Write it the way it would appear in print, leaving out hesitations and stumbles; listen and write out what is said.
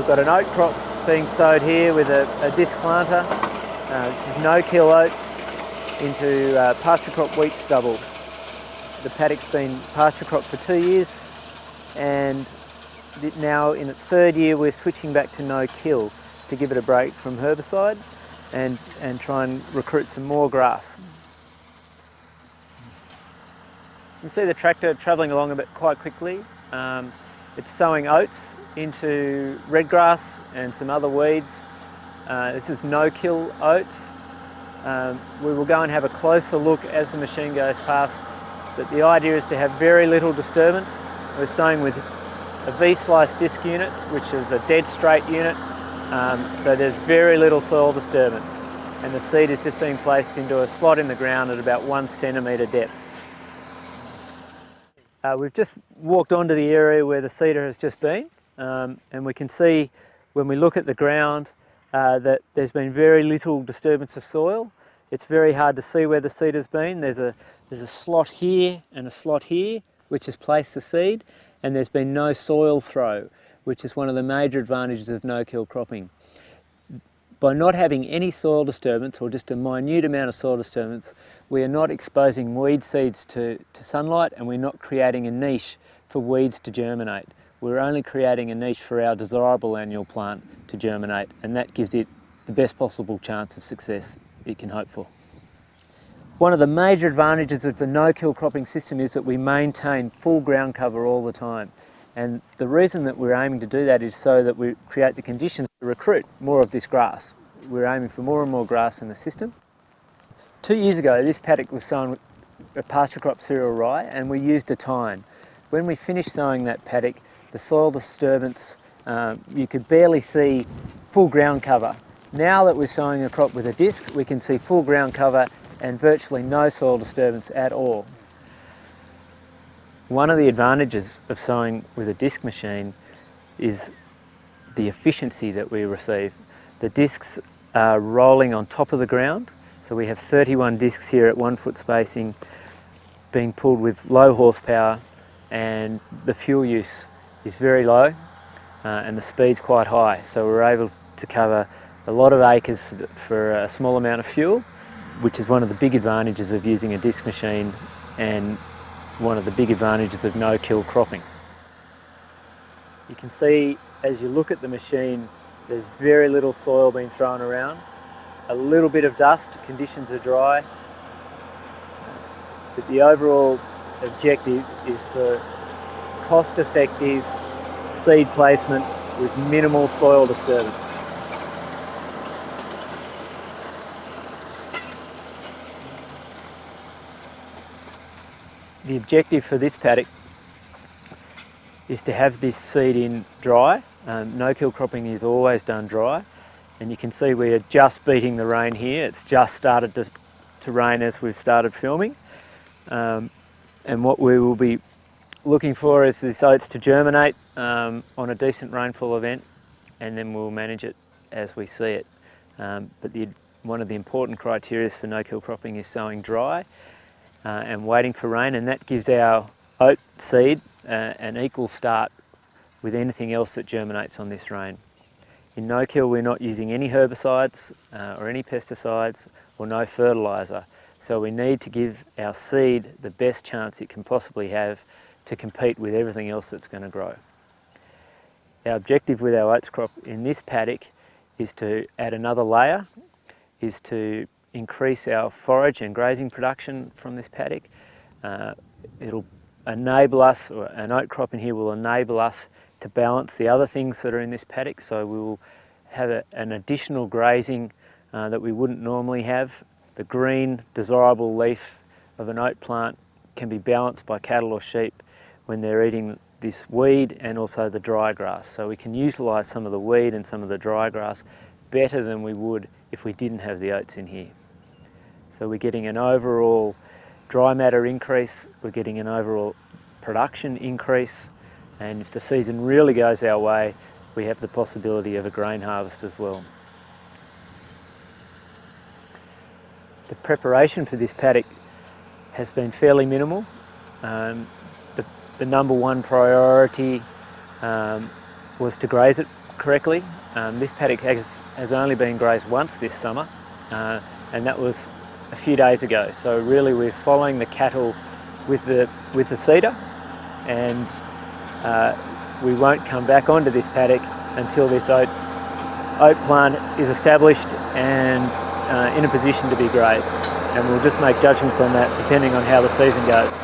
We've got an oat crop being sowed here with a disc planter. This is no-kill oats into pasture crop wheat stubble. The paddock's been pasture crop for 2 years, and now in its 3rd year we're switching back to no-kill to give it a break from herbicide and try and recruit some more grass. You can see the tractor travelling along a bit quite quickly. It's sowing oats into red grass and some other weeds. This is no-kill oats. We will go and have a closer look as the machine goes past, but the idea is to have very little disturbance. We're sowing with a V-slice disc unit, which is a dead straight unit, so there's very little soil disturbance, and the seed is just being placed into a slot in the ground at about 1 centimetre depth. We've just walked onto the area where the seeder has just been, and we can see when we look at the ground that there's been very little disturbance of soil. It's very hard to see where the seed has been. There's a slot here and a slot here which has placed the seed, and there's been no soil throw, which is one of the major advantages of no-kill cropping. By not having any soil disturbance, or just a minute amount of soil disturbance, we are not exposing weed seeds to sunlight, and we're not creating a niche for weeds to germinate. We're only creating a niche for our desirable annual plant to germinate, and that gives it the best possible chance of success it can hope for. One of the major advantages of the no-kill cropping system is that we maintain full ground cover all the time. And the reason that we're aiming to do that is so that we create the conditions to recruit more of this grass. We're aiming for more and more grass in the system. 2 years ago, this paddock was sown a pasture crop cereal rye, and we used a tine. When we finished sowing that paddock, the soil disturbance, you could barely see full ground cover. Now that we're sowing a crop with a disc, we can see full ground cover and virtually no soil disturbance at all. One of the advantages of sowing with a disc machine is the efficiency that we receive. The discs are rolling on top of the ground, so we have 31 discs here at 1 foot spacing being pulled with low horsepower, and the fuel use is very low and the speed's quite high, so we're able to cover a lot of acres for a small amount of fuel, which is one of the big advantages of using a disc machine and one of the big advantages of no-kill cropping. You can see as you look at the machine, there's very little soil being thrown around, a little bit of dust, conditions are dry, but the overall objective is for cost-effective seed placement with minimal soil disturbance. The objective for this paddock is to have this seed in dry. No-kill cropping is always done dry, and you can see we are just beating the rain here. It's just started to rain as we've started filming, and what we will be looking for is this oats to germinate on a decent rainfall event, and then we'll manage it as we see it. But one of the important criteria for no-kill cropping is sowing dry and waiting for rain, and that gives our oat seed an equal start with anything else that germinates on this rain. In no-kill, we're not using any herbicides or any pesticides or no fertiliser, so we need to give our seed the best chance it can possibly have to compete with everything else that's going to grow. Our objective with our oats crop in this paddock is to add another layer, is to increase our forage and grazing production from this paddock. It'll enable us, or an oat crop in here will enable us to balance the other things that are in this paddock, so we will have an additional grazing that we wouldn't normally have. The green, desirable leaf of an oat plant can be balanced by cattle or sheep when they're eating this weed and also the dry grass. So we can utilise some of the weed and some of the dry grass better than we would if we didn't have the oats in here. So we're getting an overall dry matter increase, we're getting an overall production increase, and if the season really goes our way, we have the possibility of a grain harvest as well. The preparation for this paddock has been fairly minimal. The number one priority was to graze it correctly. This paddock has only been grazed once this summer, and that was a few days ago. So really we're following the cattle with the cedar, and we won't come back onto this paddock until this oat plant is established and in a position to be grazed. And we'll just make judgments on that depending on how the season goes.